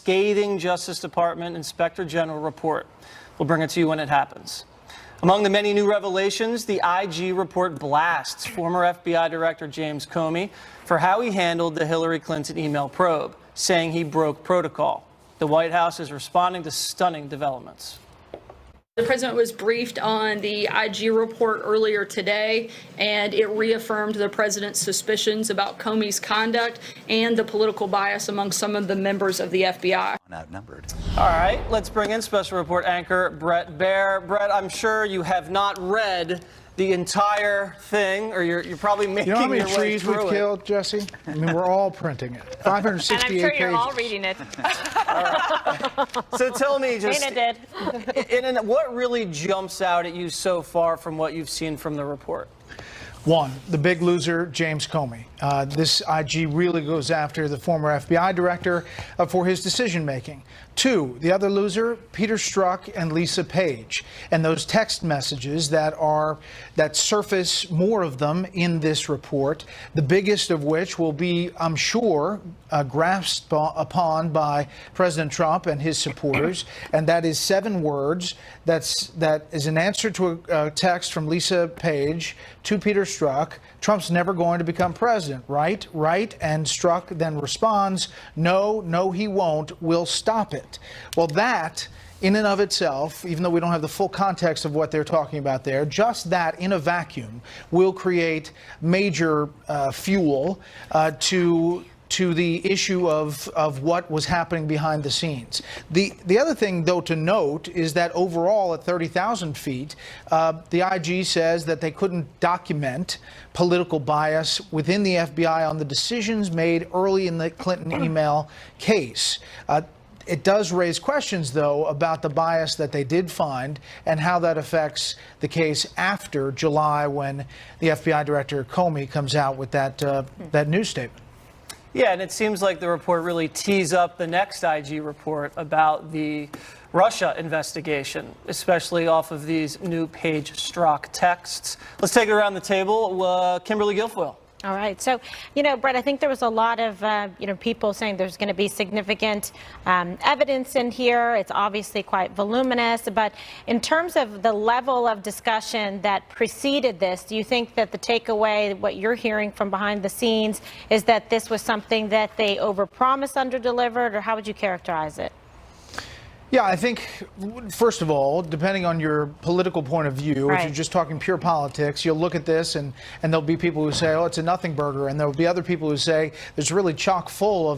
scathing Justice Department Inspector General report. We'll bring it to you when it happens. Among the many new revelations, the IG report blasts former FBI Director James Comey for how he handled the Hillary Clinton email probe, saying he broke protocol. The White House is responding to stunning developments. The president was briefed on the IG report earlier today, and it reaffirmed the president's suspicions about Comey's conduct and the political bias among some of the members of the FBI. Outnumbered. All right, let's bring in special report anchor Bret Baier. Bret, I'm sure you have not read the entire thing, or you're probably making your way through it. You know how many trees we've killed, Jesse? I mean, we're all printing it. 568 and I'm sure pages. you're all reading it. So tell me, just Dana did. what really jumps out at you so far from what you've seen from the report? One, the big loser, James Comey. This IG really goes after the former FBI director for his decision-making. Two, the other loser, Peter Strzok and Lisa Page, and those text messages that surface, more of them in this report, the biggest of which will be, I'm sure, grasped upon by President Trump and his supporters, and that is 7 words. That is an answer to a text from Lisa Page to Peter Strzok. Trump's never going to become president, right? Right. And Strzok then responds, no, he won't. We'll stop it. Well, that in and of itself, even though we don't have the full context of what they're talking about there, just that in a vacuum will create major fuel to the issue of what was happening behind the scenes. The other thing, though, to note is that overall at 30,000 feet, the IG says that they couldn't document political bias within the FBI on the decisions made early in the Clinton email case. It does raise questions, though, about the bias that they did find and how that affects the case after July, when the FBI Director Comey comes out with that news statement. Yeah, and it seems like the report really tees up the next IG report about the Russia investigation, especially off of these new Page Strzok texts. Let's take it around the table. Kimberly Guilfoyle. All right. So, Bret, I think there was a lot of, people saying there's going to be significant evidence in here. It's obviously quite voluminous. But in terms of the level of discussion that preceded this, do you think that the takeaway, what you're hearing from behind the scenes, is that this was something that they overpromised, underdelivered, or how would you characterize it? Yeah, I think, first of all, depending on your political point of view, right. if you're just talking pure politics, you'll look at this and there'll be people who say, oh, it's a nothing burger. And there'll be other people who say it's really chock full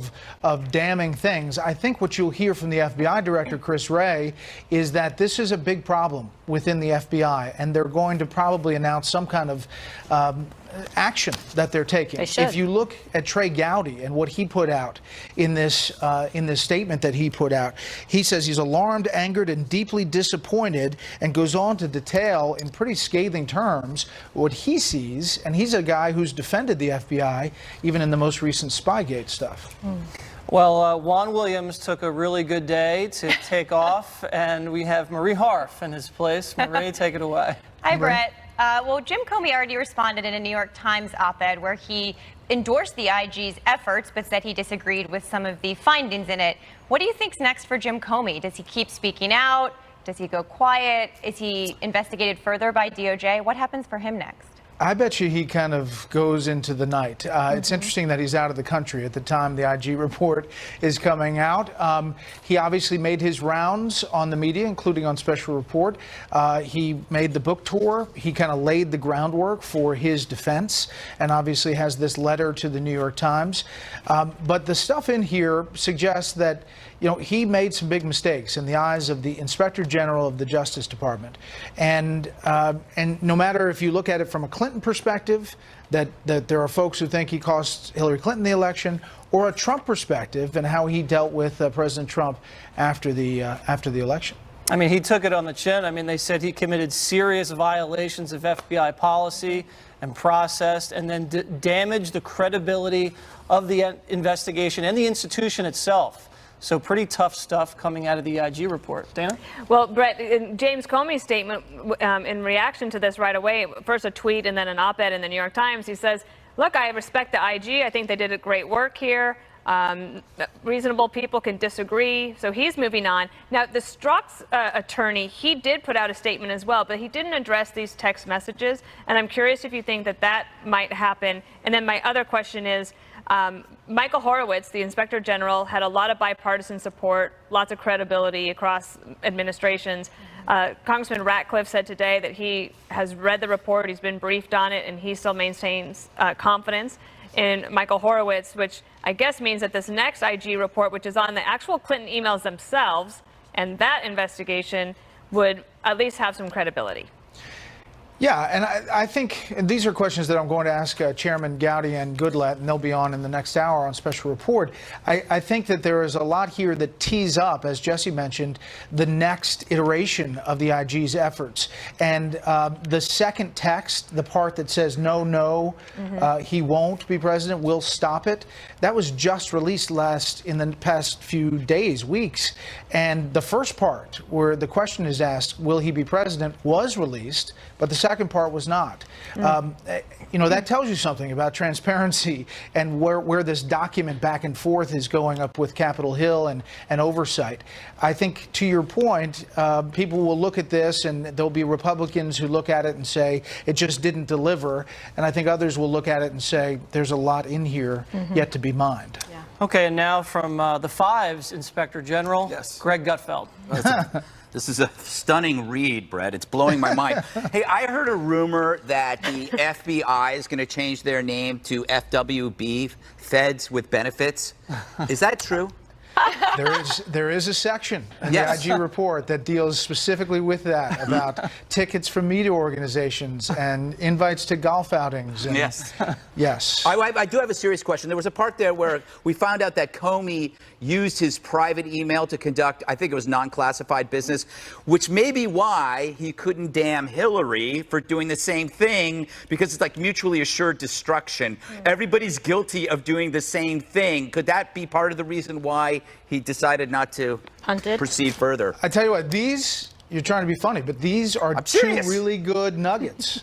of damning things. I think what you'll hear from the FBI Director, Chris Wray, is that this is a big problem within the FBI. And they're going to probably announce some kind of action that they're taking. If you look at Trey Gowdy and what he put out in this statement that he put out, he says he's alarmed, angered, and deeply disappointed, and goes on to detail in pretty scathing terms what he sees. And he's a guy who's defended the FBI even in the most recent Spygate stuff. Well, Juan Williams took a really good day to take off, and we have Marie Harf in his place. Marie, take it away. Hi, Bret. Well, Jim Comey already responded in a New York Times op-ed where he endorsed the IG's efforts but said he disagreed with some of the findings in it. What do you think's next for Jim Comey? Does he keep speaking out? Does he go quiet? Is he investigated further by DOJ? What happens for him next? I bet you he kind of goes into the night. It's interesting that he's out of the country at the time the IG report is coming out. He obviously made his rounds on the media, including on Special Report. He made the book tour. He kind of laid the groundwork for his defense, and obviously has this letter to the New York Times. But the stuff in here suggests that he made some big mistakes in the eyes of the Inspector General of the Justice Department. And no matter if you look at it from a Clinton perspective, that there are folks who think he cost Hillary Clinton the election, or a Trump perspective and how he dealt with President Trump after the election. I mean, he took it on the chin. I mean, they said he committed serious violations of FBI policy and process, and then damaged the credibility of the investigation and the institution itself. So pretty tough stuff coming out of the IG report. Dana? Well, Bret, in James Comey's statement in reaction to this right away, first a tweet and then an op-ed in the New York Times, he says, look, I respect the IG. I think they did a great work here. Reasonable people can disagree, so he's moving on. Now, the Strzok's attorney, he did put out a statement as well, but he didn't address these text messages, and I'm curious if you think that that might happen. And then my other question is, Michael Horowitz, the Inspector General, had a lot of bipartisan support, lots of credibility across administrations. Congressman Ratcliffe said today that he has read the report, he's been briefed on it, and he still maintains confidence in Michael Horowitz, which I guess means that this next IG report, which is on the actual Clinton emails themselves, and that investigation would at least have some credibility. Yeah, and I think and these are questions that I'm going to ask Chairman Gowdy and Goodlatte, and they'll be on in the next hour on Special Report. I think that there is a lot here that tees up, as Jesse mentioned, the next iteration of the IG's efforts. And the second text, the part that says, no, he won't be president, we'll stop it, that was just released in the past few days, weeks. And the first part, where the question is asked, will he be president, was released, but the second part was not. That tells you something about transparency and where this document back and forth is going up with Capitol Hill and oversight. I think, to your point, people will look at this, and there'll be Republicans who look at it and say it just didn't deliver, and I think others will look at it and say there's a lot in here yet to be mined. Yeah. Okay, and now from the Five's Inspector General, Yes. Greg Gutfeld. This is a stunning read, Brett. It's blowing my mind. Hey, I heard a rumor that the FBI is going to change their name to FWB, Feds with Benefits. Is that true? There is a section in Yes. the IG report that deals specifically with that, about tickets from media organizations and invites to golf outings. And Yes. Yes. I do have a serious question. There was a part there where we found out that Comey used his private email to conduct, I think it was non-classified business, which may be why he couldn't damn Hillary for doing the same thing, because it's like mutually assured destruction. Everybody's guilty of doing the same thing. Could that be part of the reason why he decided not to Punted. proceed further? I tell you what, you're trying to be funny, but these are I'm two serious. really good nuggets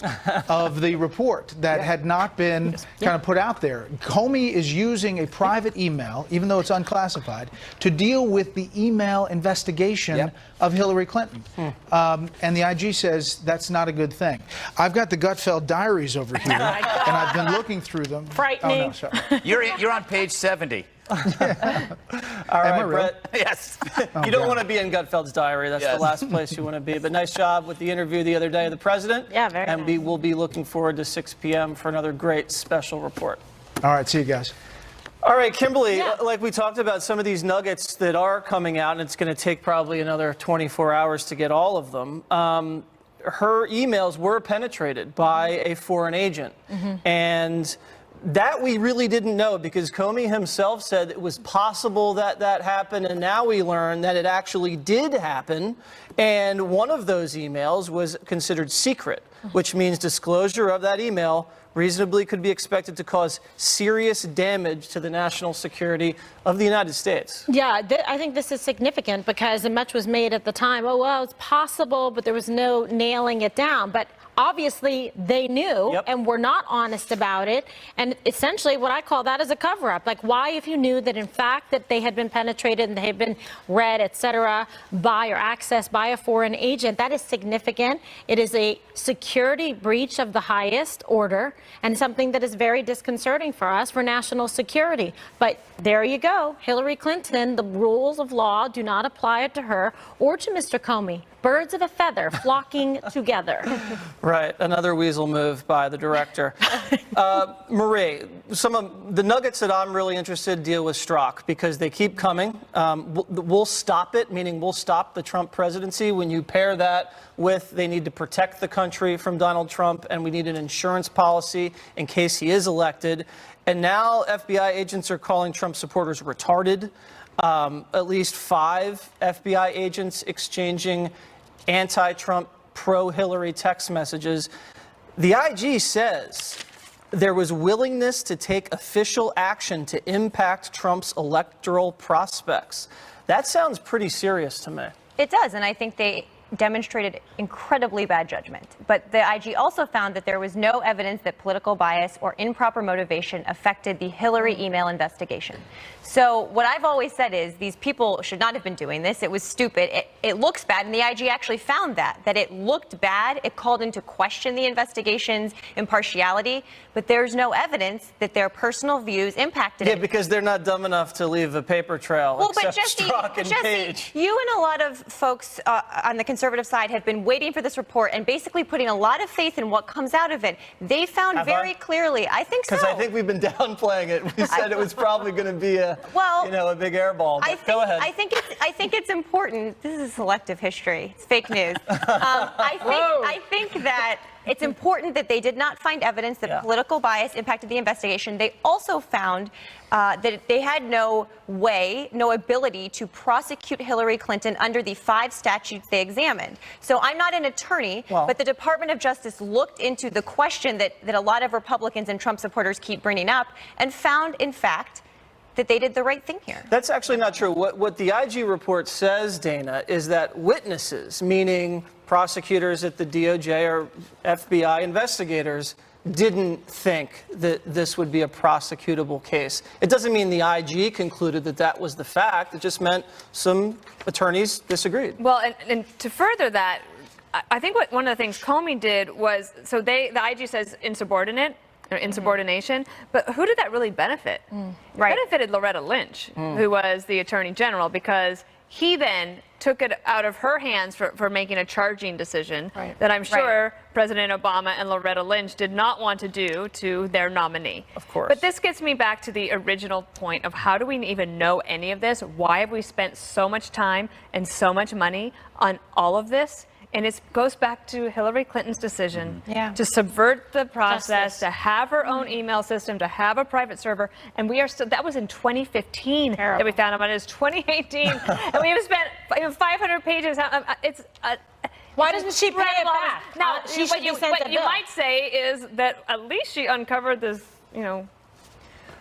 of the report that had not been kind of put out there. Comey is using a private email, even though it's unclassified, to deal with the email investigation of Hillary Clinton. And the IG says that's not a good thing. I've got the Gutfeld diaries over here, and I've been looking through them. Frightening. Oh, no, sorry. You're on page 70. All Am right, I really? Brett. Yes. You don't want to be in Gutfeld's diary. That's Yes. the last place you want to be. But nice job with the interview the other day of the president. Yeah, very And nice. we will be looking forward to 6 p.m. for another great special report. All right, see you guys. All right, Kimberly, Yeah. like we talked about, some of these nuggets that are coming out, and it's going to take probably another 24 hours to get all of them. Her emails were penetrated by a foreign agent. And that we really didn't know, because Comey himself said it was possible that that happened, and now we learn that it actually did happen. And one of those emails was considered secret, which means disclosure of that email reasonably could be expected to cause serious damage to the national security of the United States. Yeah, I think this is significant because much was made at the time. Oh, well, it's possible, but there was no nailing it down. But obviously they knew and were not honest about it. And essentially what I call that is a cover up. Like, why, if you knew that in fact that they had been penetrated and they had been read, et cetera, by or accessed by a foreign agent, that is significant. It is a security breach of the highest order and something that is very disconcerting for us for national security. But there you go. Hillary Clinton, the rules of law do not apply to her or to Mr. Comey. Birds of a feather flocking together. Right, another weasel move by the director. Marie, some of the nuggets that I'm really interested in deal with Strzok, because they keep coming. We'll stop it, meaning we'll stop the Trump presidency. When you pair that with they need to protect the country from Donald Trump, and we need an insurance policy in case he is elected. And now FBI agents are calling Trump supporters retarded. At least 5 FBI agents exchanging anti-Trump, pro-Hillary text messages. The IG says there was willingness to take official action to impact Trump's electoral prospects. That sounds pretty serious to me. It does, and I think they demonstrated incredibly bad judgment. But the IG also found that there was no evidence that political bias or improper motivation affected the Hillary email investigation. So what I've always said is these people should not have been doing this. It was stupid. It looks bad, and the IG actually found that it looked bad. It called into question the investigation's impartiality, but there's no evidence that their personal views impacted it. Yeah, because they're not dumb enough to leave a paper trail. Well, but except Strzok and Page. you and a lot of folks on the conservative side have been waiting for this report and basically putting a lot of faith in what comes out of it. They found very clearly, I think so. Because I think we've been downplaying it. We said it was probably going to be a big airball. Go ahead. I think it's important. This is selective history. It's fake news. I think that it's important that they did not find evidence that political bias impacted the investigation. They also found that they had no ability to prosecute Hillary Clinton under the 5 statutes they examined. So I'm not an attorney, but the Department of Justice looked into the question that a lot of Republicans and Trump supporters keep bringing up and found, in fact, that they did the right thing here. That's actually not true. What the IG report says, Dana, is that witnesses, meaning prosecutors at the DOJ or FBI investigators, didn't think that this would be a prosecutable case. It doesn't mean the IG concluded that that was the fact. It just meant some attorneys disagreed. Well, and to further that, I think what one of the things Comey did was, so the IG says insubordinate, or insubordination, but who did that really benefit? It benefited Loretta Lynch, who was the Attorney General, because he then took it out of her hands for making a charging decision that I'm sure President Obama and Loretta Lynch did not want to do to their nominee. Of course. But this gets me back to the original point of how do we even know any of this? Why have we spent so much time and so much money on all of this? And it goes back to Hillary Clinton's decision to subvert the process, to have her own email system, to have a private server. And we are still, that was in 2015 that we found out. It was 2018. And we have spent 500 pages. Why doesn't she pay it back? Now, She should be sent what a you bill. might say is that at least she uncovered this,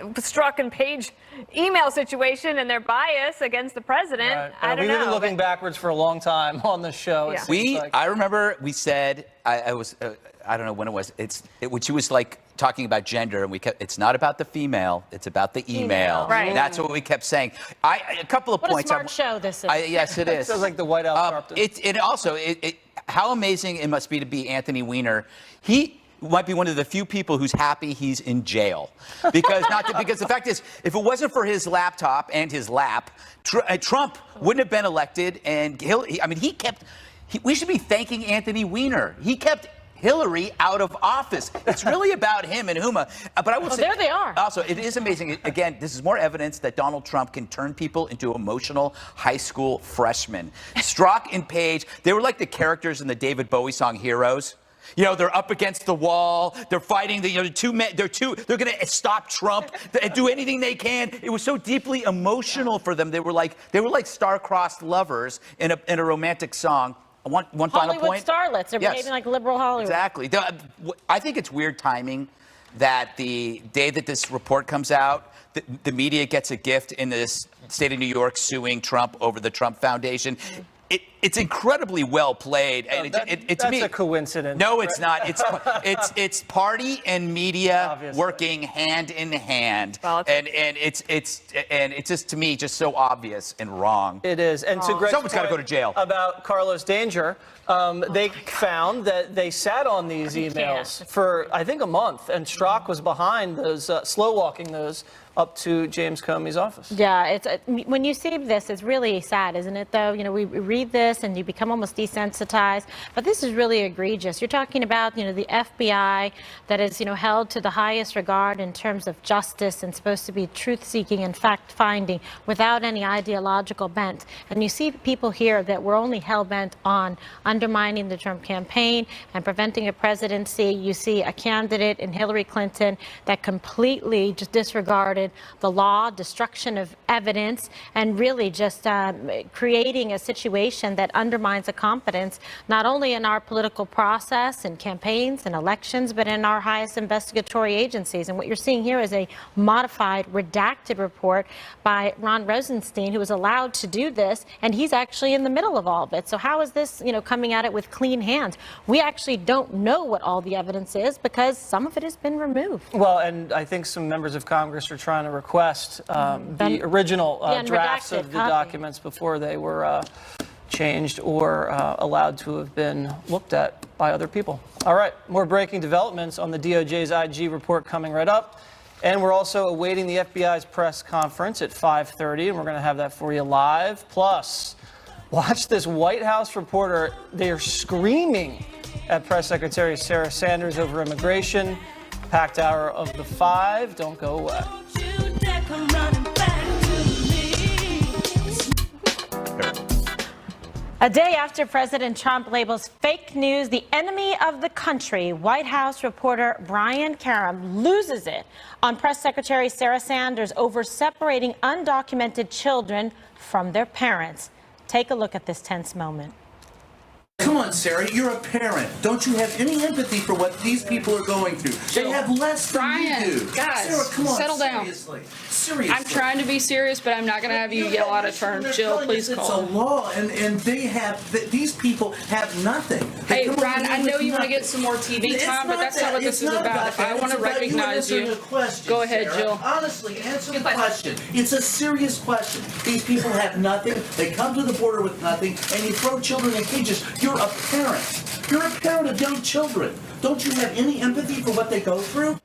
Strzok and Page email situation and their bias against the president. Right. I don't know. We've been looking backwards for a long time on this show. Yeah. I remember we said, I don't know when it was, when she was like talking about gender, and we kept, it's not about the female, it's about the email. Right. That's what we kept saying. A couple of What points. a smart show this is. Yes, it is. Sounds like the White House corrupted. How amazing it must be to be Anthony Weiner. He might be one of the few people who's happy he's in jail, because the fact is, if it wasn't for his laptop and his lap, Trump wouldn't have been elected. And we should be thanking Anthony Weiner. He kept Hillary out of office. It's really about him and Huma. But I will say, there they are. Also, it is amazing. Again, this is more evidence that Donald Trump can turn people into emotional high school freshmen. Strzok and Page, they were like the characters in the David Bowie song Heroes. They're up against the wall. They're fighting. They're going to stop Trump. Do anything they can. It was so deeply emotional for them. They were like star-crossed lovers in a romantic song. One final point. Hollywood starlets. They're behaving like liberal Hollywood. Exactly. I think it's weird timing that the day that this report comes out, the media gets a gift in the state of New York suing Trump over the Trump Foundation. It's incredibly well played, and That's a coincidence. No, it's not. It's party and media Obviously. working hand in hand, Well, and it's just, to me, just so obvious and wrong. It is. And to Greg's Someone's gotta point go to jail. about Carlos Danger, they found that they sat on these emails for, I think, a month, and Strzok was behind those, slow walking those up to James Comey's office. Yeah, it's when you see this, it's really sad, isn't it? Though we read this and you become almost desensitized. But this is really egregious. You're talking about the FBI that is held to the highest regard in terms of justice and supposed to be truth-seeking and fact-finding without any ideological bent. And you see people here that were only hell-bent on undermining the Trump campaign and preventing a presidency. You see a candidate in Hillary Clinton that completely just disregarded disregarded the law, destruction of evidence, and really just creating a situation that undermines the confidence not only in our political process and campaigns and elections, but in our highest investigatory agencies. And what you're seeing here is a modified, redacted report by Ron Rosenstein, who was allowed to do this, and he's actually in the middle of all of it. So how is this, coming at it with clean hands? We actually don't know what all the evidence is because some of it has been removed. Well, and I think some members of Congress are trying to request the original drafts of the documents before they were changed or allowed to have been looked at by other people. All right, more breaking developments on the DOJ's IG report coming right up. And we're also awaiting the FBI's press conference at 5:30, and we're going to have that for you live. Plus, watch this White House reporter. They are screaming at Press Secretary Sarah Sanders over immigration. Packed hour of the 5. Don't go away. A day after President Trump labels fake news the enemy of the country, White House reporter Brian Karem loses it on Press Secretary Sarah Sanders over separating undocumented children from their parents. Take a look at this tense moment. Come on, Sarah, you're a parent. Don't you have any empathy for what these people are going through? They have less than you do. Guys, Sarah, come on, settle down. Seriously. I'm trying to be serious, but I'm not going to have you yell out of turn. Jill, please It's call. a law, and they have, these people have nothing. Hey, Brian, I know you want to get some more TV time, but that's not what this is about. If I want to recognize you, go ahead, Jill. Honestly, answer the question. It's a serious question. These people have nothing. They come to the border with nothing, and you throw children in cages. You're a parent. You're a parent of young children. Don't you have any empathy for what they go through?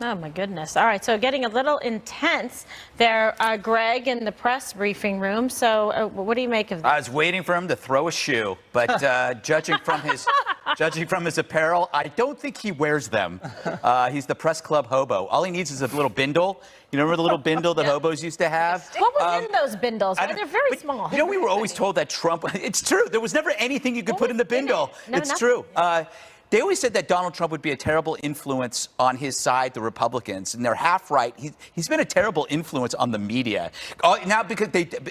Oh, my goodness. All right, so getting a little intense there, Greg, in the press briefing room. So what do you make of that? I was waiting for him to throw a shoe, but judging from his apparel, I don't think he wears them. He's the press club hobo. All he needs is a little bindle. You remember the little bindle that hobos used to have? What was in those bindles? They're very small. We were always told that Trump, it's true, there was never anything you could put in the bindle. No, it's nothing. true. They always said that Donald Trump would be a terrible influence on his side, the Republicans, and they're half right. He's been a terrible influence on the media. Now, because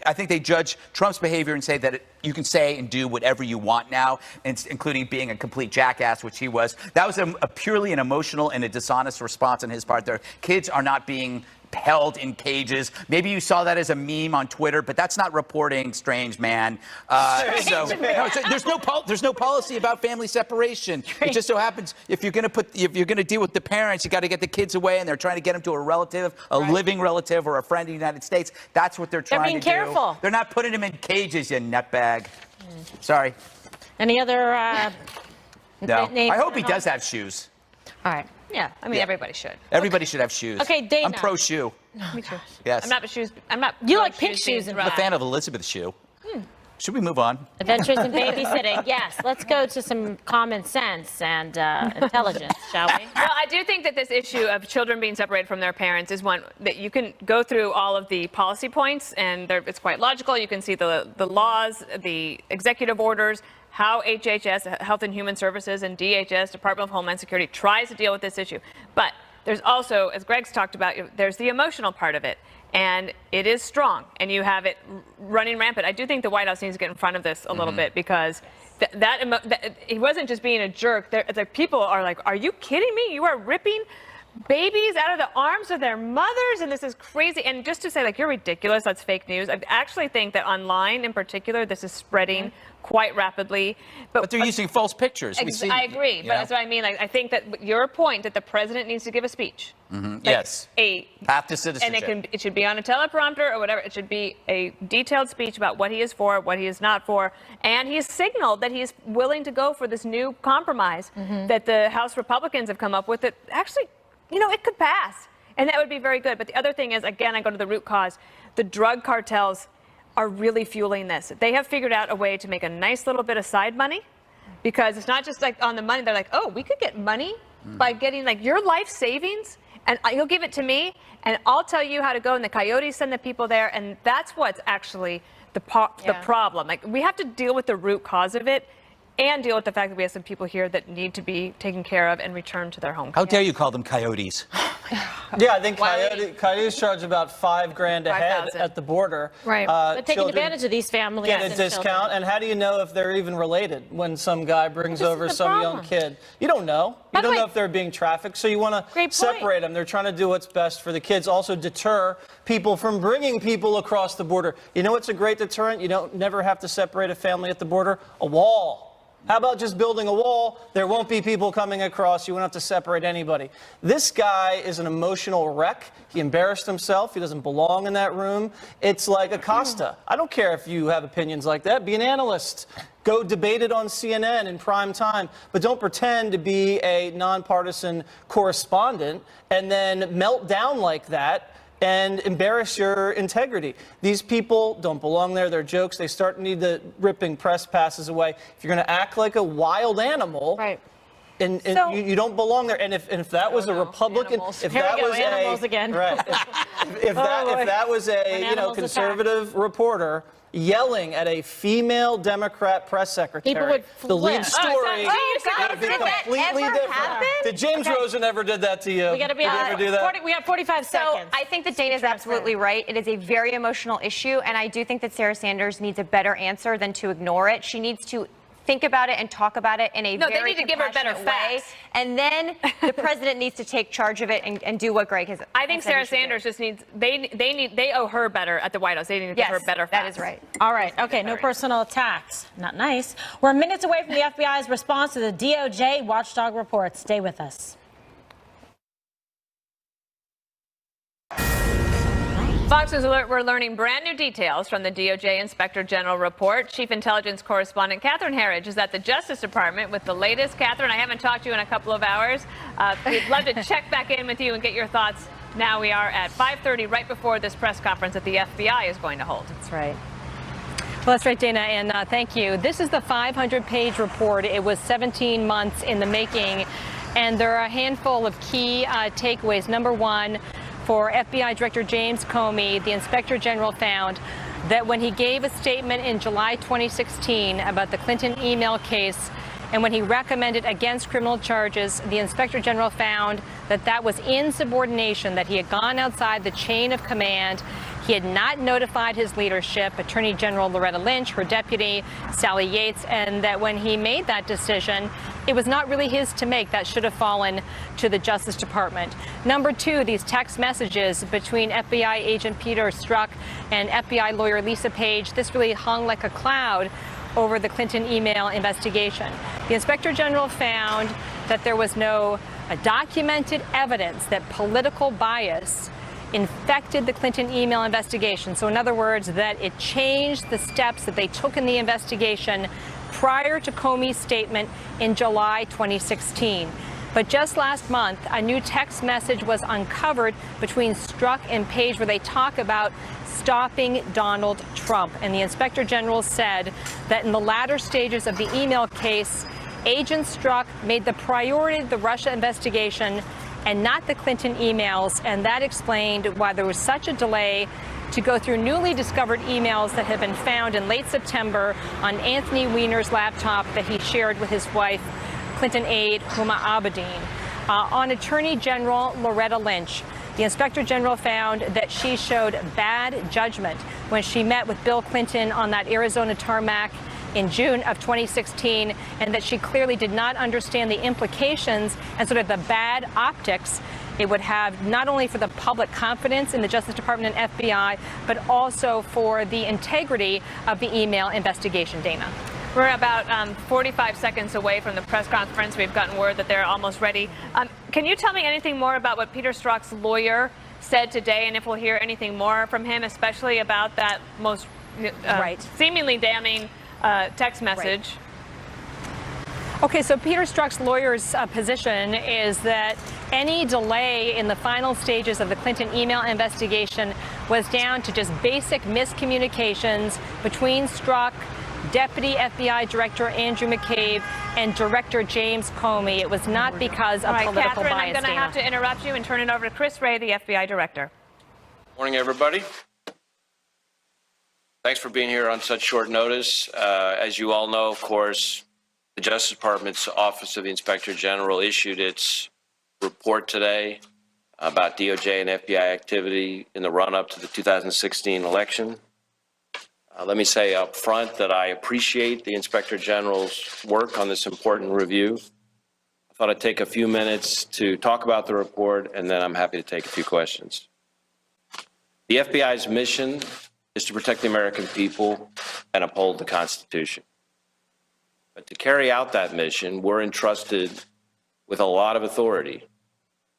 I think they judge Trump's behavior and say that you can say and do whatever you want now, including being a complete jackass, which he was. That was a purely an emotional and a dishonest response on his part. Their kids are not being held in cages. Maybe you saw that as a meme on Twitter, but that's not reporting, strange man. There's no policy about family separation. It just so happens if you're going to deal with the parents, you got to get the kids away, and they're trying to get them to a relative, living relative, or a friend in the United States. That's what they're trying to do. They're being careful. They're not putting them in cages, you nutbag. Sorry. Any other? No. names? I hope he does have shoes. All right. Yeah, I mean, everybody should. Everybody should have shoes. Okay, Dana. I'm pro shoe. Me too. Yes. I'm not shoes. I'm not. You pro like pink shoes and being I'm a dry. fan of Elizabeth Shue. Should we move on? Adventures in babysitting. Yes. Let's go to some common sense and intelligence, shall we? Well, I do think that this issue of children being separated from their parents is one that you can go through all of the policy points, and it's quite logical. You can see the laws, the executive orders, how HHS, Health and Human Services, and DHS, Department of Homeland Security, tries to deal with this issue. But there's also, as Greg's talked about, there's the emotional part of it. And it is strong, and you have it running rampant. I do think the White House needs to get in front of this a little bit, because he wasn't just being a jerk. The people are like, are you kidding me? You are ripping babies out of the arms of their mothers, and this is crazy. And just to say, like, you're ridiculous, that's fake news. I actually think that online in particular, this is spreading quite rapidly. But they're using false pictures. I agree, but that's what I mean. Like, I think that your point that the president needs to give a speech. Yes. A path to citizenship. And it should be on a teleprompter or whatever. It should be a detailed speech about what he is for, what he is not for. And he's signaled that he's willing to go for this new compromise that the House Republicans have come up with that actually, it could pass. And that would be very good. But the other thing is, again, I go to the root cause. The drug cartels are really fueling this. They have figured out a way to make a nice little bit of side money, because it's not just like on the money. They're like, oh, we could get money by getting like your life savings, and you'll give it to me, and I'll tell you how to go, and the coyotes send the people there, and that's what's actually the problem. Like, we have to deal with the root cause of it. and deal with the fact that we have some people here that need to be taken care of and returned to their home. How dare you call them coyotes? Yeah, I think coyotes charge about $5,000 a head 5,000. at the border. Right. But taking children advantage of these families. get a and discount. children. And how do you know if they're even related when some guy brings This is over the some young problem. kid? You don't know. By You the don't way- know if they're being trafficked. So you want Great to point. separate them. They're trying to do what's best for the kids. Also deter people from bringing people across the border. You know what's a great deterrent? You don't never have to separate a family at the border. A wall. How about just building a wall? There won't be people coming across. You won't have to separate anybody. This guy is an emotional wreck. He embarrassed himself. He doesn't belong in that room. It's like Acosta. I don't care if you have opinions like that. Be an analyst. Go debate it on CNN in prime time. But don't pretend to be a nonpartisan correspondent and then melt down like that and embarrass your integrity. These people don't belong there. They're jokes. They start to need the ripping press passes away. If you're going to act like a wild animal, Right. and So- you don't belong there. And if that was a Republican, Animals. if Here that we go, was animals a again. right, if that was When a animals conservative reporter yelling at a female Democrat press secretary, People would the lead flip. story God, would be did that completely ever different. happen? Did James Rosen ever did that to you? We got to be Did he ever do that? we have 45 So seconds. I think that Dana's absolutely right. It is a very emotional issue, and I do think that Sarah Sanders needs a better answer than to ignore it. She needs to think about it and talk about it in a No, they very need to give her better compassionate way. facts. And then the president needs to take charge of it and do what Greg has. I think said he Sarah should do. Sanders just needs, they owe her better at the White House. They need to give Yes, her better that facts. is right. All right. Okay. No personal attacks. Not nice. We're minutes away from the FBI's response to the DOJ watchdog report. Stay with us. Fox News Alert, we're learning brand new details from the DOJ Inspector General report. Chief Intelligence Correspondent Catherine Herridge is at the Justice Department with the latest. Catherine, I haven't talked to you in a couple of hours. We'd love to check back in with you and get your thoughts. Now we are at 5:30, right before this press conference that the FBI is going to hold. That's right. Well, that's right, Dana, and thank you. This is the 500-page report. It was 17 months in the making, and there are a handful of key takeaways. Number one, for FBI Director James Comey, the Inspector General found that when he gave a statement in July 2016 about the Clinton email case, and when he recommended against criminal charges, the Inspector General found that that was insubordination, that he had gone outside the chain of command. He had not notified his leadership, Attorney General Loretta Lynch, her deputy, Sally Yates, and that when he made that decision, it was not really his to make. That should have fallen to the Justice Department. Number two, these text messages between FBI agent Peter Strzok and FBI lawyer Lisa Page, this really hung like a cloud over the Clinton email investigation. The Inspector General found that there was no documented evidence that political bias infected the Clinton email investigation. So in other words, that it changed the steps that they took in the investigation prior to Comey's statement in July 2016. But just last month, a new text message was uncovered between Strzok and Page where they talk about stopping Donald Trump. And the Inspector General said that in the latter stages of the email case, Agent Strzok made the priority of the Russia investigation and not the Clinton emails, and that explained why there was such a delay to go through newly discovered emails that had been found in late September on Anthony Weiner's laptop that he shared with his wife, Clinton aide Huma Abedin. On Attorney General Loretta Lynch, the Inspector General found that she showed bad judgment when she met with Bill Clinton on that Arizona tarmac in June of 2016, and that she clearly did not understand the implications and sort of the bad optics it would have not only for the public confidence in the Justice Department and FBI, but also for the integrity of the email investigation. Dana. We're about 45 seconds away from the press conference. We've gotten word that they're almost ready. Can you tell me anything more about what Peter Strzok's lawyer said today, and if we'll hear anything more from him, especially about that most seemingly damning text message? Okay, so Peter Strzok's lawyer's position is that any delay in the final stages of the Clinton email investigation was down to just basic miscommunications between Strzok, Deputy FBI Director Andrew McCabe, and Director James Comey. It was not because of political Catherine, bias. I'm going to have to interrupt you and turn it over to Chris Wray, the FBI Director. Morning, everybody. Thanks for being here on such short notice. As you all know, of course, The Justice Department's Office of the Inspector General issued its report today about DOJ and FBI activity in the run-up to the 2016 election. Let me say up front that I appreciate the Inspector General's work on this important review. I thought I'd take a few minutes to talk about the report, and then I'm happy to take a few questions. The FBI's mission is to protect the American people and uphold the Constitution. But to carry out that mission, we're entrusted with a lot of authority.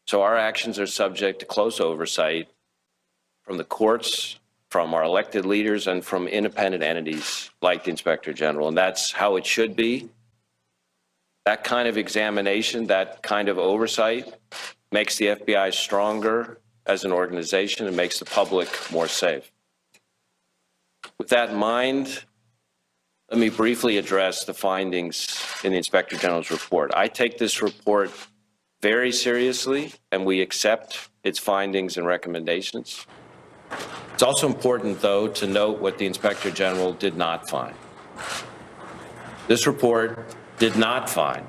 So our actions are subject to close oversight from the courts, from our elected leaders, and from independent entities like the Inspector General. And that's how it should be. That kind of examination, that kind of oversight makes the FBI stronger as an organization and makes the public more safe. With that in mind, let me briefly address the findings in the Inspector General's report. I take this report very seriously, and we accept its findings and recommendations. It's also important, though, to note what the Inspector General did not find. This report did not find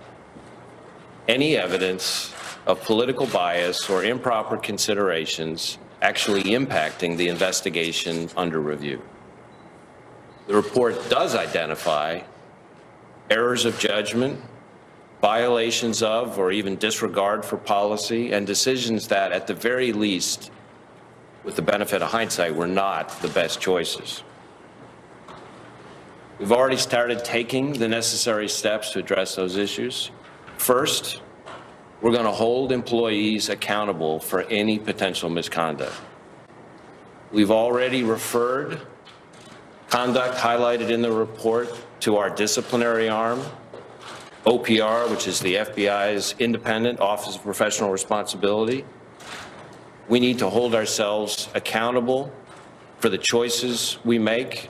any evidence of political bias or improper considerations actually impacting the investigation under review. The report does identify errors of judgment, violations of or even disregard for policy, and decisions that, at the very least, with the benefit of hindsight, were not the best choices. We've already started taking the necessary steps to address those issues. First, we're going to hold employees accountable for any potential misconduct. We've already referred conduct highlighted in the report to our disciplinary arm, OPR, which is the FBI's independent Office of Professional Responsibility. We need to hold ourselves accountable for the choices we make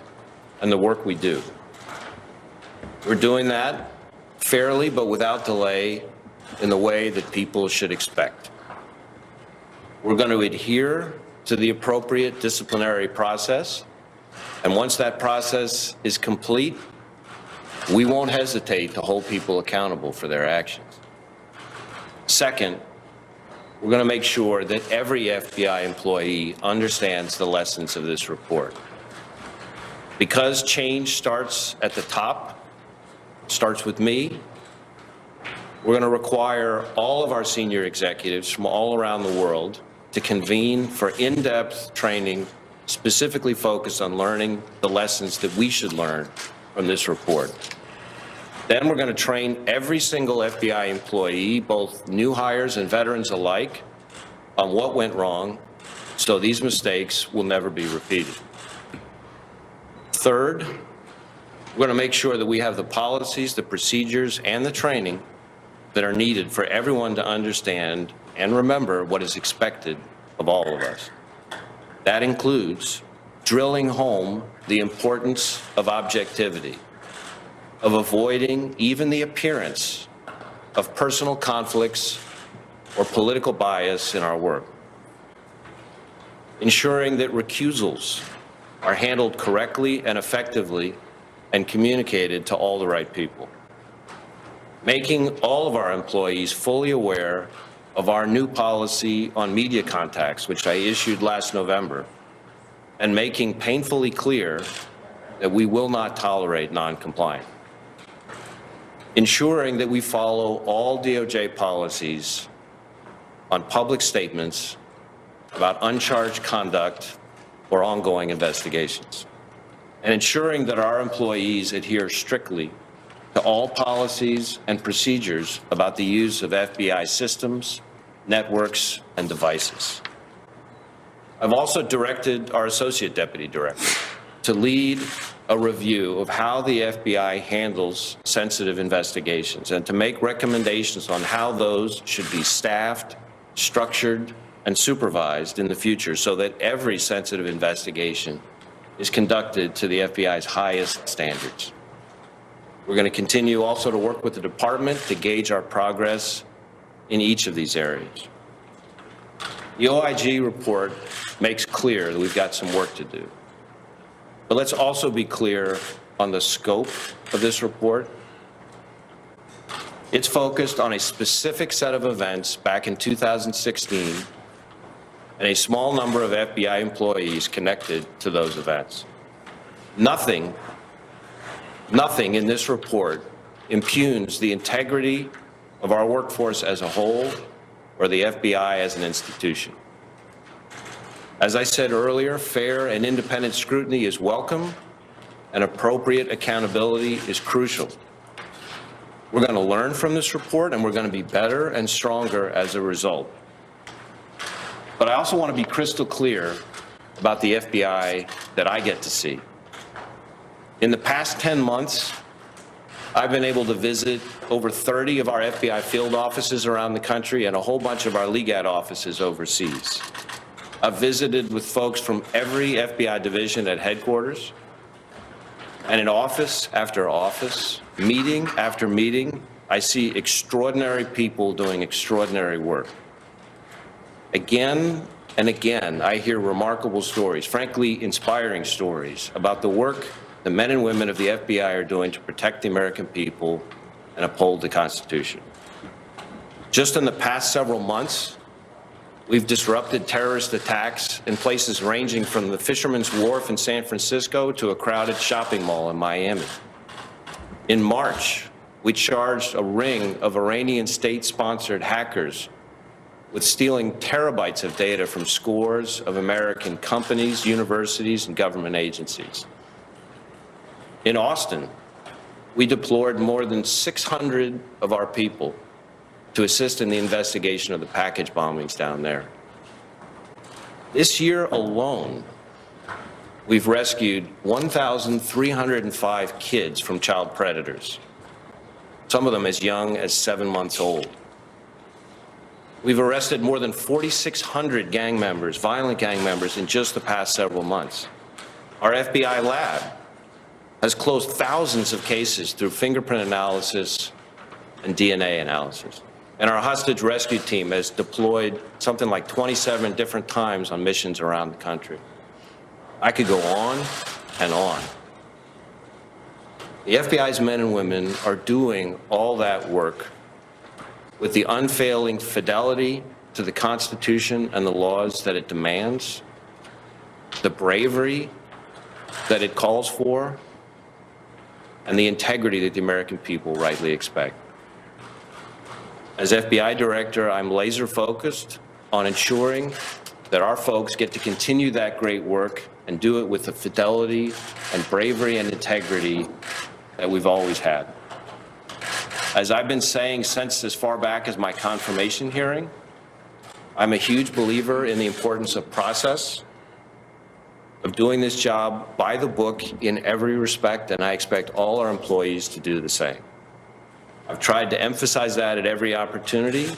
and the work we do. We're doing that fairly but without delay in the way that people should expect. We're going to adhere to the appropriate disciplinary process, and once that process is complete, we won't hesitate to hold people accountable for their actions. Second, we're going to make sure that every FBI employee understands the lessons of this report. Because change starts at the top, starts with me, we're going to require all of our senior executives from all around the world to convene for in-depth training specifically focused on learning the lessons that we should learn from this report. Then we're going to train every single FBI employee, both new hires and veterans alike, on what went wrong so these mistakes will never be repeated. Third, we're going to make sure that we have the policies, the procedures, and the training that are needed for everyone to understand and remember what is expected of all of us. That includes drilling home the importance of objectivity, of avoiding even the appearance of personal conflicts or political bias in our work, ensuring that recusals are handled correctly and effectively and communicated to all the right people, making all of our employees fully aware of our new policy on media contacts, which I issued last November, and making painfully clear that we will not tolerate non-compliance. Ensuring that we follow all DOJ policies on public statements about uncharged conduct or ongoing investigations, and ensuring that our employees adhere strictly to all policies and procedures about the use of FBI systems, networks, and devices. I've also directed our Associate Deputy Director to lead a review of how the FBI handles sensitive investigations and to make recommendations on how those should be staffed, structured, and supervised in the future so that every sensitive investigation is conducted to the FBI's highest standards. We're going to continue also to work with the department to gauge our progress in each of these areas. The OIG report makes clear that we've got some work to do. But let's also be clear on the scope of this report. It's focused on a specific set of events back in 2016 and a small number of FBI employees connected to those events. Nothing in this report impugns the integrity of our workforce as a whole or the FBI as an institution. As I said earlier, fair and independent scrutiny is welcome, and appropriate accountability is crucial. We're going to learn from this report, and we're going to be better and stronger as a result. But I also want to be crystal clear about the FBI that I get to see. In the past 10 months, I've been able to visit over 30 of our FBI field offices around the country and a whole bunch of our LEGAD offices overseas. I've visited with folks from every FBI division at headquarters, and in office after office, meeting after meeting, I see extraordinary people doing extraordinary work. Again and again, I hear remarkable stories, frankly, inspiring stories about the work the men and women of the FBI are doing to protect the American people and uphold the Constitution. Just in the past several months, we've disrupted terrorist attacks in places ranging from the Fisherman's Wharf in San Francisco to a crowded shopping mall in Miami. In March, we charged a ring of Iranian state-sponsored hackers with stealing terabytes of data from scores of American companies, universities, and government agencies. In Austin, we deployed more than 600 of our people to assist in the investigation of the package bombings down there. This year alone, we've rescued 1,305 kids from child predators, some of them as young as 7 months old. We've arrested more than 4,600 gang members, violent gang members, in just the past several months. Our FBI lab has closed thousands of cases through fingerprint analysis and DNA analysis. And our hostage rescue team has deployed something like 27 different times on missions around the country. I could go on and on. The FBI's men and women are doing all that work with the unfailing fidelity to the Constitution and the laws that it demands, the bravery that it calls for, and the integrity that the American people rightly expect. As FBI director, I'm laser focused on ensuring that our folks get to continue that great work and do it with the fidelity and bravery and integrity that we've always had. As I've been saying since as far back as my confirmation hearing, I'm a huge believer in the importance of process, of doing this job by the book in every respect, and I expect all our employees to do the same. I've tried to emphasize that at every opportunity.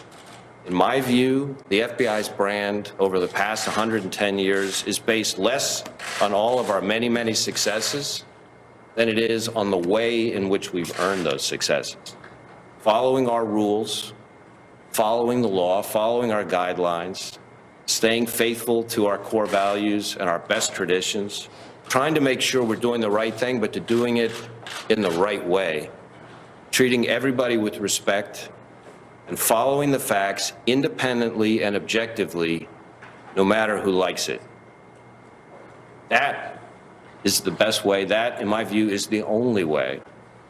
In my view, the FBI's brand over the past 110 years is based less on all of our many, many successes than it is on the way in which we've earned those successes. Following our rules, following the law, following our guidelines, staying faithful to our core values and our best traditions, trying to make sure we're doing the right thing, but to doing it in the right way, treating everybody with respect, and following the facts independently and objectively, no matter who likes it. That is the best way. That, in my view, is the only way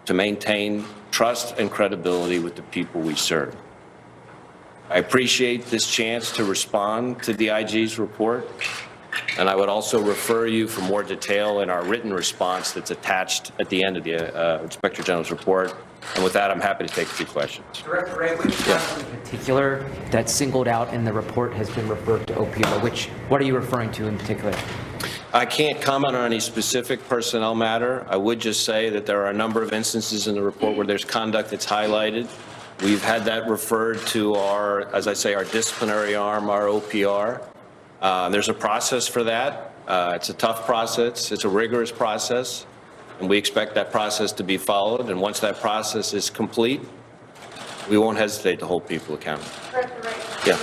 to maintain trust and credibility with the people we serve. I appreciate this chance to respond to the IG's report, and I would also refer you for more detail in our written response that's attached at the end of the Inspector General's report. And with that, I'm happy to take a few questions. Director Wray, which counsel in particular that's singled out in the report has been referred to OPR? What are you referring to in particular? I can't comment on any specific personnel matter. I would just say that there are a number of instances in the report where there's conduct that's highlighted. We've had that referred to our, as I say, our disciplinary arm, our OPR. There's a process for that. It's a tough process. It's a rigorous process. And we expect that process to be followed. And once that process is complete, we won't hesitate to hold people accountable. Yeah.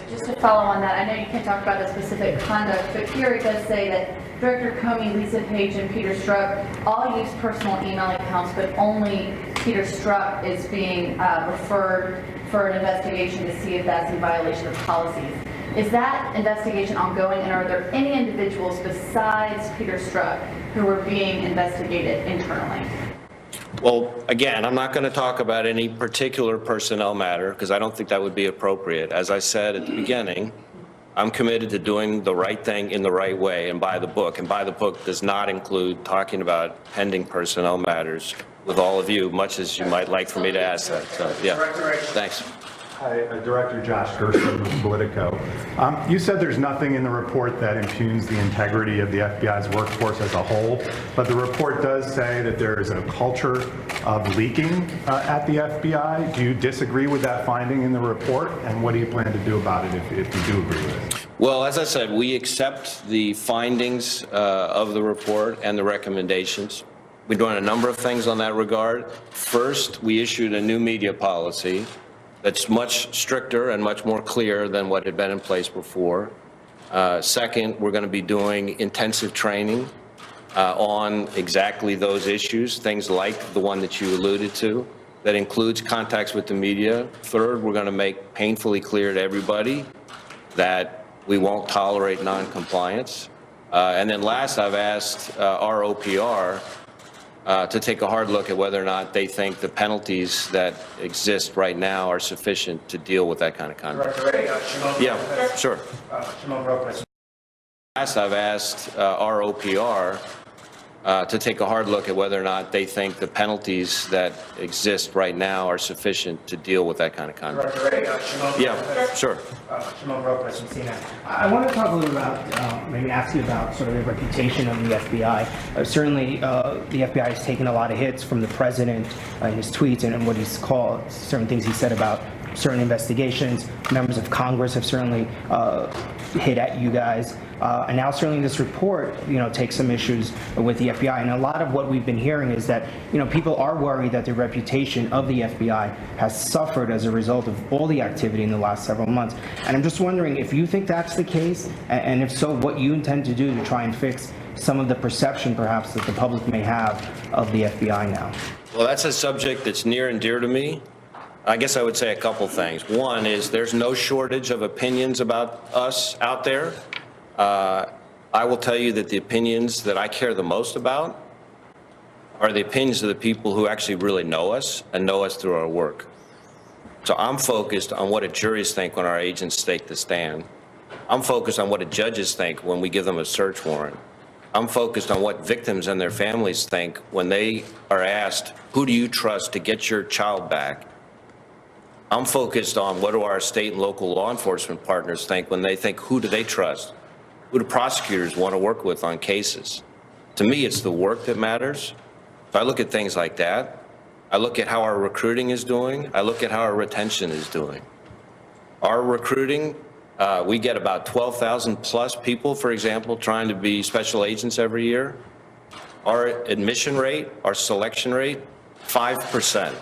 Just to follow on that, I know you can't talk about the specific conduct, but here it does say that Director Comey, Lisa Page, and Peter Strzok all use personal email accounts, but only Peter Strzok is being referred for an investigation to see if that's in violation of policies. Is that investigation ongoing, and are there any individuals besides Peter Strzok who are being investigated internally? Well, again, I'm not going to talk about any particular personnel matter because I don't think that would be appropriate. As I said at the beginning, I'm committed to doing the right thing in the right way and by the book. And by the book does not include talking about pending personnel matters with all of you, much as you might like for me to ask that. So, yeah, thanks. Hi, Director Josh Gershon with Politico. You said there's nothing in the report that impugns the integrity of the FBI's workforce as a whole, but the report does say that there is a culture of leaking at the FBI. Do you disagree with that finding in the report, and what do you plan to do about it if you do agree with it? Well, as I said, we accept the findings of the report and the recommendations. We're doing a number of things on that regard. First, we issued a new media policy that's much stricter and much more clear than what had been in place before. Second, we're going to be doing intensive training on exactly those issues, things like the one that you alluded to, that includes contacts with the media. Third, we're going to make painfully clear to everybody that we won't tolerate noncompliance. And then last, I've asked our OPR to take a hard look at whether or not they think the penalties that exist right now are sufficient to deal with that kind of conduct. Yeah, sure. Last, I've asked our OPR to take a hard look at whether or not they think the penalties that exist right now are sufficient to deal with that kind of conduct. Yeah, sure. I want to talk a little about, maybe ask you about sort of the reputation of the FBI. Certainly, the FBI has taken a lot of hits from the president in his tweets and what he's called, certain things he said about certain investigations. Members of Congress have certainly hit at you guys. And now certainly this report, takes some issues with the FBI. And a lot of what we've been hearing is that, people are worried that the reputation of the FBI has suffered as a result of all the activity in the last several months. And I'm just wondering if you think that's the case, and if so, what you intend to do to try and fix some of the perception perhaps that the public may have of the FBI now. Well, that's a subject that's near and dear to me. I guess I would say a couple things. One is there's no shortage of opinions about us out there. I will tell you that the opinions that I care the most about are the opinions of the people who actually really know us and know us through our work. So I'm focused on what juries think when our agents take the stand. I'm focused on what judges think when we give them a search warrant. I'm focused on what victims and their families think when they are asked, who do you trust to get your child back? I'm focused on what do our state and local law enforcement partners think when they think, who do they trust? Who do prosecutors want to work with on cases? To me, it's the work that matters. If I look at things like that, I look at how our recruiting is doing. I look at how our retention is doing. Our recruiting, we get about 12,000 plus people, for example, trying to be special agents every year. Our admission rate, our selection rate, 5%.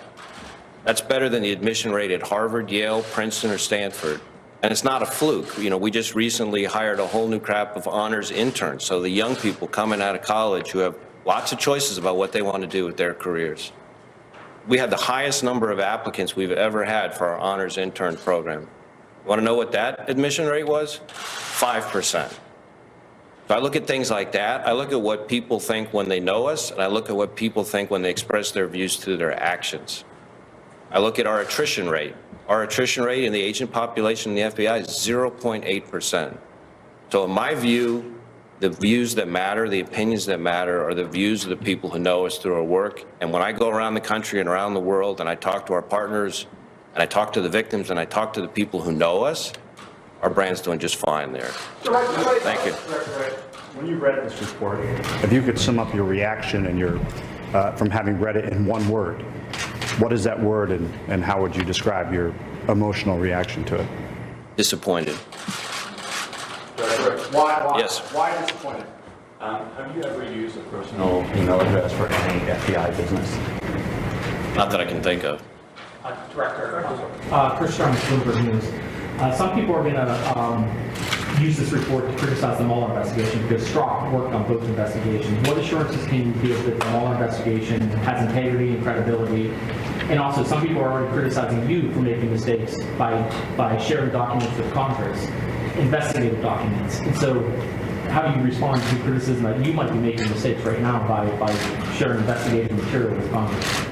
That's better than the admission rate at Harvard, Yale, Princeton, or Stanford. And it's not a fluke. We just recently hired a whole new crop of honors interns. So the young people coming out of college who have lots of choices about what they want to do with their careers. We had the highest number of applicants we've ever had for our honors intern program. You want to know what that admission rate was? 5%. So I look at things like that. I look at what people think when they know us, and I look at what people think when they express their views through their actions. I look at our attrition rate. Our attrition rate in the agent population in the FBI is 0.8%. So in my view, the views that matter, the opinions that matter, are the views of the people who know us through our work. And when I go around the country and around the world and I talk to our partners and I talk to the victims and I talk to the people who know us, our brand's doing just fine there. Thank you. When you read this report, if you could sum up your reaction and your from having read it in one word, what is that word, and how would you describe your emotional reaction to it? Disappointed. Why? Yes. Why disappointed? Have you ever used a personal email address for any FBI business? Not that I can think of. Director, Chris Sharma, Bloomberg News. Some people are going to used this report to criticize the Mueller investigation because Strzok worked on both investigations. What assurances can you give that the Mueller investigation has integrity and credibility? And also, some people are already criticizing you for making mistakes by sharing documents with Congress, investigative documents. And so, how do you respond to criticism that you might be making mistakes right now by sharing investigative material with Congress?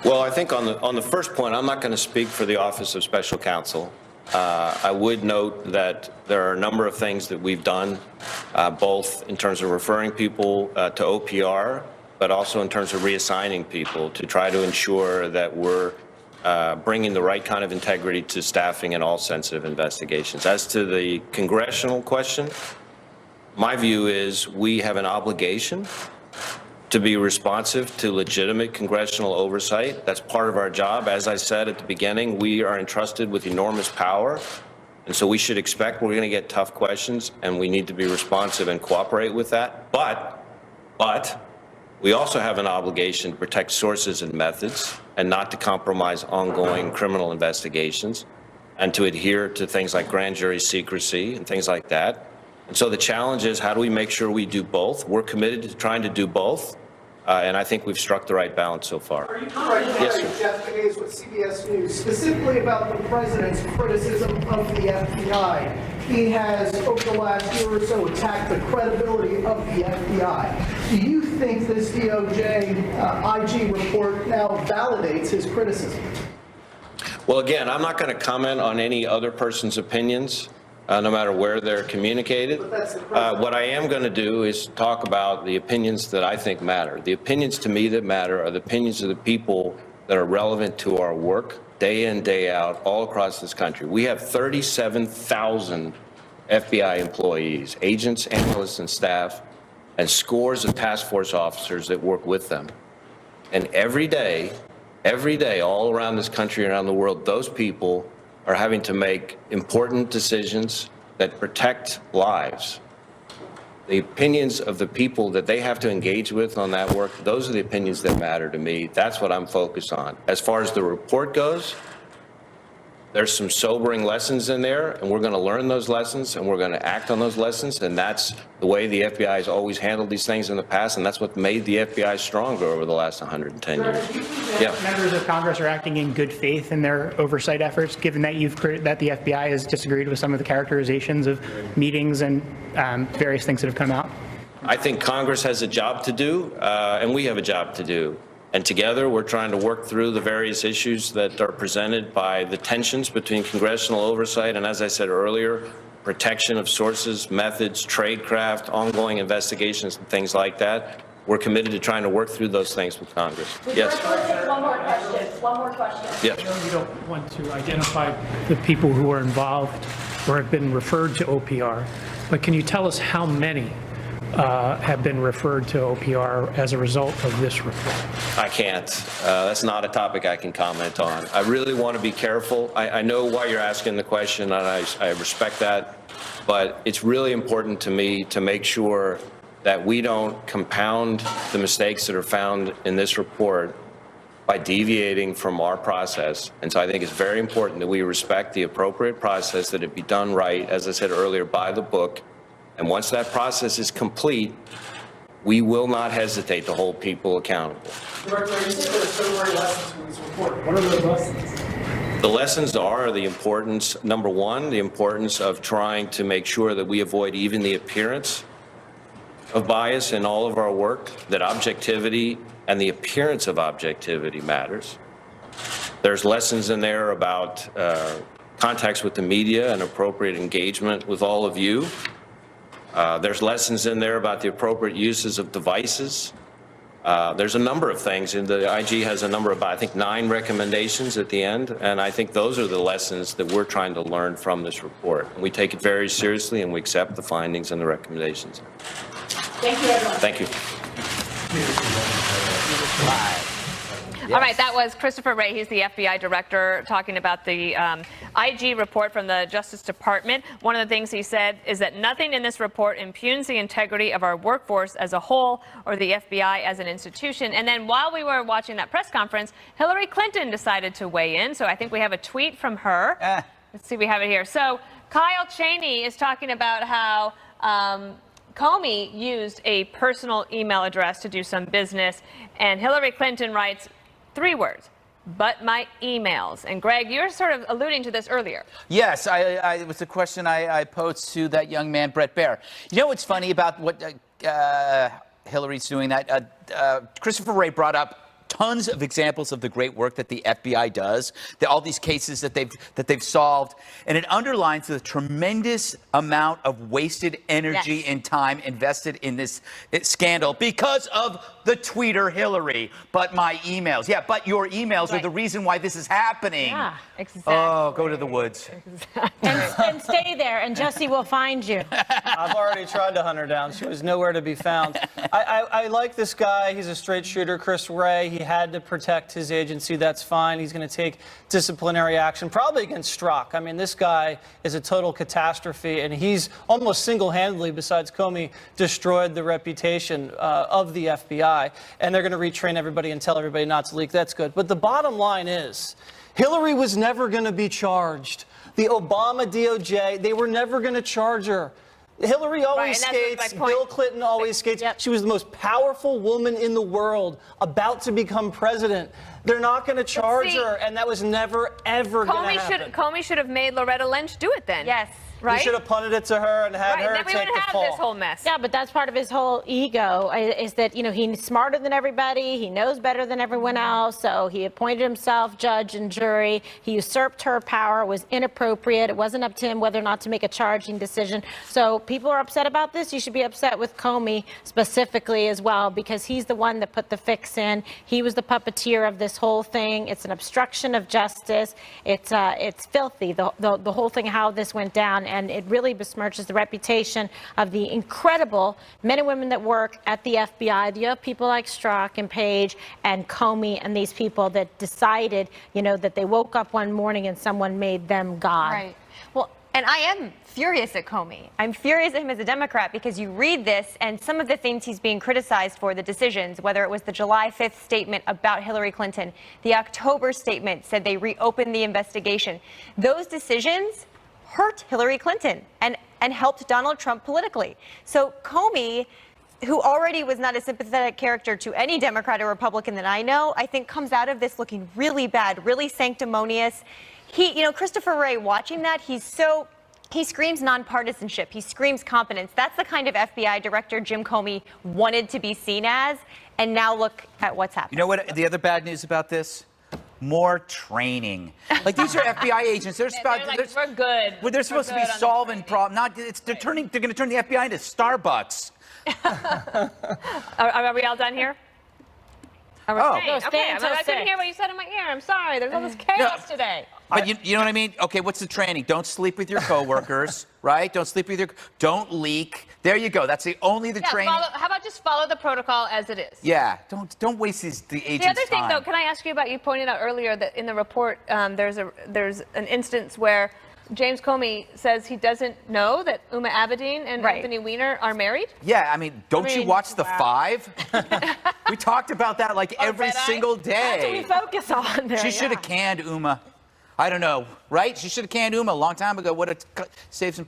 Well, I think on the first point, I'm not going to speak for the Office of Special Counsel. I would note that there are a number of things that we've done, both in terms of referring people to OPR, but also in terms of reassigning people to try to ensure that we're bringing the right kind of integrity to staffing in all sensitive investigations. As to the congressional question, my view is we have an obligation to be responsive to legitimate congressional oversight. That's part of our job. As I said at the beginning, we are entrusted with enormous power, and so we should expect we're going to get tough questions, and we need to be responsive and cooperate with that. But we also have an obligation to protect sources and methods and not to compromise ongoing criminal investigations and to adhere to things like grand jury secrecy and things like that. And so the challenge is, how do we make sure we do both? We're committed to trying to do both, and I think we've struck the right balance so far. Are you correct, Yes, sir. Jeff Hayes with CBS News, specifically about the president's criticism of the FBI? He has, over the last year or so, attacked the credibility of the FBI. Do you think this DOJ IG report now validates his criticism? Well, again, I'm not going to comment on any other person's opinions, no matter where they're communicated. What I am going to do is talk about the opinions that I think matter. The opinions to me that matter are the opinions of the people that are relevant to our work day in, day out, all across this country. We have 37,000 FBI employees, agents, analysts, and staff, and scores of task force officers that work with them. And every day, all around this country and around the world, those people are having to make important decisions that protect lives. The opinions of the people that they have to engage with on that work, those are the opinions that matter to me. That's what I'm focused on. As far as the report goes, there's some sobering lessons in there, and we're going to learn those lessons, and we're going to act on those lessons, and that's the way the FBI has always handled these things in the past, and that's what made the FBI stronger over the last 110 years. Yeah. Members of Congress are acting in good faith in their oversight efforts, given that that the FBI has disagreed with some of the characterizations of meetings and various things that have come out? I think Congress has a job to do, and we have a job to do. And together, we're trying to work through the various issues that are presented by the tensions between congressional oversight and, as I said earlier, protection of sources, methods, tradecraft, ongoing investigations, and things like that. We're committed to trying to work through those things with Congress. Yes. One more question. One more question. Yes. I know you don't want to identify the people who are involved or have been referred to OPR, but can you tell us how many have been referred to OPR as a result of this report? I can't. That's not a topic I can comment on. I really want to be careful. I know why you're asking the question, and I respect that, but it's really important to me to make sure that we don't compound the mistakes that are found in this report by deviating from our process. And so I think it's very important that we respect the appropriate process, that it be done right, as I said earlier, by the book. And once that process is complete, we will not hesitate to hold people accountable. Director, you said there are so many lessons from this report. What are those lessons? The lessons are the importance, number one, the importance of trying to make sure that we avoid even the appearance of bias in all of our work, that objectivity and the appearance of objectivity matters. There's lessons in there about contacts with the media and appropriate engagement with all of you. There's lessons in there about the appropriate uses of devices. There's a number of things, and the IG has a number of, I think, 9 recommendations at the end, and I think those are the lessons that we're trying to learn from this report. And we take it very seriously, and we accept the findings and the recommendations. Thank you, everyone. Thank you. All right, that was Christopher Wray. He's the FBI director talking about the IG report from the Justice Department. One of the things he said is that nothing in this report impugns the integrity of our workforce as a whole or the FBI as an institution. And then while we were watching that press conference, Hillary Clinton decided to weigh in. So I think we have a tweet from her. let's see, we have it here. So Kyle Cheney is talking about how Comey used a personal email address to do some business, and Hillary Clinton writes 3 words, but my emails. And Greg, you were sort of alluding to this earlier. Yes, it was a question I posed to that young man, Brett Baer. You know what's funny about what Hillary's doing? That Christopher Wray brought up tons of examples of the great work that the FBI does, all these cases that they've solved, and it underlines the tremendous amount of wasted energy and time invested in this scandal because of the tweeter Hillary. But my emails, but your emails are the reason why this is happening. Yeah, exactly. Oh, go to the woods. And stay there, and Jesse will find you. I've already tried to hunt her down. She was nowhere to be found. I like this guy. He's a straight shooter, Chris Wray. He had to protect his agency. That's fine. He's going to take disciplinary action, probably against Strzok. I mean, this guy is a total catastrophe, and he's almost single-handedly, besides Comey, destroyed the reputation of the FBI. And they're going to retrain everybody and tell everybody not to leak. That's good. But the bottom line is, Hillary was never going to be charged. The Obama DOJ, they were never going to charge her. Hillary always skates. Bill Clinton always skates. She was the most powerful woman in the world, about to become president. They're not going to charge her, and that was never, ever going to happen. Comey should have made Loretta Lynch do it then. Yes. Right? He should have punted it to her and had her then we take wouldn't the have fall. this whole mess. Yeah, but that's part of his whole ego, is that, you know, he's smarter than everybody. He knows better than everyone else. So he appointed himself judge and jury. He usurped her power. It was inappropriate. It wasn't up to him whether or not to make a charging decision. So people are upset about this. You should be upset with Comey specifically as well, because he's the one that put the fix in. He was the puppeteer of this whole thing. It's an obstruction of justice. It's filthy, the whole thing, how this went down, and it really besmirches the reputation of the incredible men and women that work at the FBI. You have people like Strzok and Page and Comey and these people that decided, you know, that they woke up one morning and someone made them God. Right. Well, and I am furious at Comey. I'm furious at him as a Democrat, because you read this and some of the things he's being criticized for, the decisions, whether it was the July 5th statement about Hillary Clinton, the October statement said they reopened the investigation. Those decisions hurt Hillary Clinton and helped Donald Trump politically. So Comey, who already was not a sympathetic character to any Democrat or Republican that I know, I think comes out of this looking really bad, really sanctimonious. You know, Christopher Wray, watching that, he screams nonpartisanship. He screams competence. That's the kind of FBI director Jim Comey wanted to be seen as. And now look at what's happening. You know what the other bad news about this? More training. Like, these are FBI agents. They're we're good. Well, they're supposed to be solving problems. They're going to turn the FBI into Starbucks. Are we all done here? No, Okay, stay until I couldn't 6. hear what you said in my ear. I'm sorry. There's all this chaos today. But you know what I mean? Okay, what's the training? Don't sleep with your coworkers, right? Don't leak. There you go. That's the training. How about just follow the protocol as it is? Yeah, don't waste the agent's The other thing, time. though, can I ask you about? You pointed out earlier that in the report, there's an instance where James Comey says he doesn't know that Uma Abedin and Anthony Weiner are married. Yeah, I mean, don't you watch The Five? We talked about that like every single day. That's what we focus on there. She should have canned Uma. I don't know, right? She should have canned Uma a long time ago. Would have saved some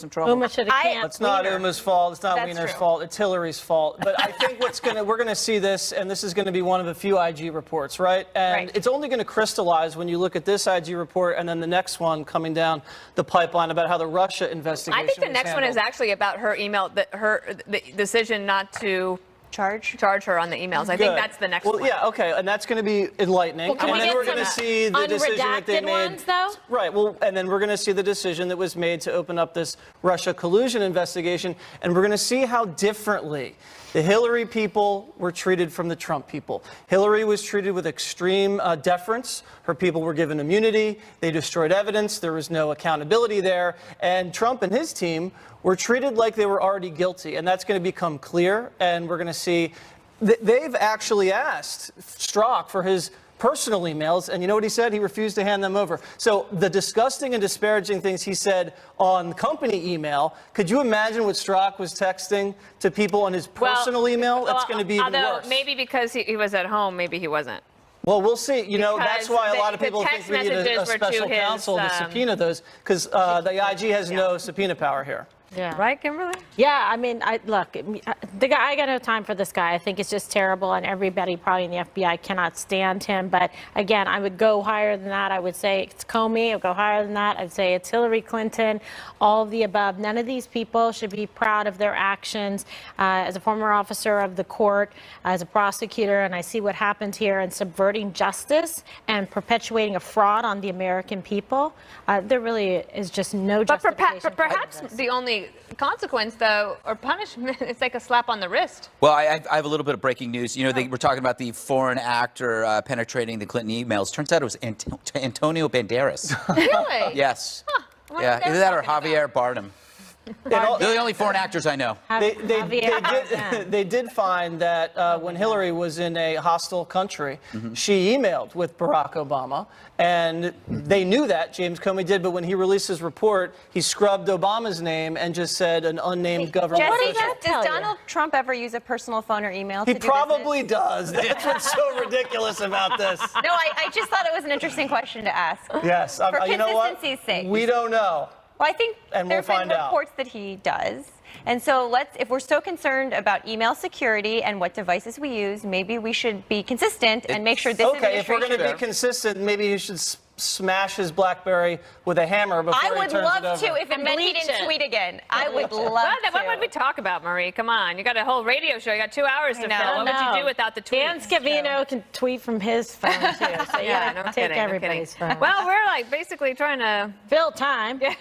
trouble. Uma should have canned. It's not Uma's fault. It's not That's Weiner's true. fault. It's Hillary's fault. But I think we're going to see this, and this is going to be one of a few IG reports, right? And it's only going to crystallize when you look at this IG report and then the next one coming down the pipeline about how the Russia investigation. I think the was next one is handled. actually about her email, the decision not to charge her on the emails. I think Good. that's the next well, one. yeah, okay, and that's going to be enlightening. Well, can and we then get we're going to some see the decision that they unredacted made. ones, though? Right. Well, and then we're going to see the decision that was made to open up this Russia collusion investigation, and we're going to see how differently the Hillary people were treated from the Trump people. Hillary was treated with extreme deference. Her people were given immunity. They destroyed evidence. There was no accountability there. And Trump and his team were treated like they were already guilty. And that's going to become clear. And we're going to see they've actually asked Strzok for his personal emails, and you know what he said? He refused to hand them over. So the disgusting and disparaging things he said on company email, could you imagine what Strzok was texting to people on his personal email? That's going to be even although worse. maybe because he was at home, maybe he wasn't. Well, we'll see. You know, that's Because why a lot of the people think text we need a messages were to special his, counsel to subpoena those, because the IG has no subpoena power here. Yeah. Right, Kimberly? Yeah, I mean, look, the guy, I got no time for this guy. I think it's just terrible, and everybody probably in the FBI cannot stand him. But again, I would go higher than that. I would say it's Comey. I would go higher than that. I'd say it's Hillary Clinton, all of the above. None of these people should be proud of their actions. As a former officer of the court, as a prosecutor, and I see what happened here in subverting justice and perpetuating a fraud on the American people, there really is just no justification. But perhaps the only consequence, though, or punishment, it's like a slap on the wrist. Well, I have a little bit of breaking news. You know, they were talking about the foreign actor penetrating the Clinton emails. Turns out it was Antonio Banderas. Really? Yes. Huh. I wonder Yeah, what they're either that or talking Javier Bardem. They're the only foreign actors I know. They did find that when Hillary was in a hostile country, she emailed with Barack Obama, and they knew that, James Comey did, but when he released his report, he scrubbed Obama's name and just said an unnamed government Jesse, official. does Donald Trump ever use a personal phone or email He to do probably business? does. That's what's so ridiculous about this. No, I just thought it was an interesting question to ask. Yes, For you know what? consistency's sake. We don't know. Well, I think And we'll there's been find out. reports that he does. And so if we're so concerned about email security and what devices we use, maybe we should be consistent and make sure this Okay, if we're going to be administration- consistent, maybe you should smash his BlackBerry with a hammer before I he would turns love it over. to if it meant he didn't tweet again. I would love to. What would we talk about, Marie? Come on. You got a whole radio show. You got 2 hours to know. fill. What would you No. do without the tweets? Dan Scavino can tweet from his phone, too. So Yeah, yeah, no take kidding, no everybody's kidding. phone. Well, we're like basically trying to fill time. Yeah.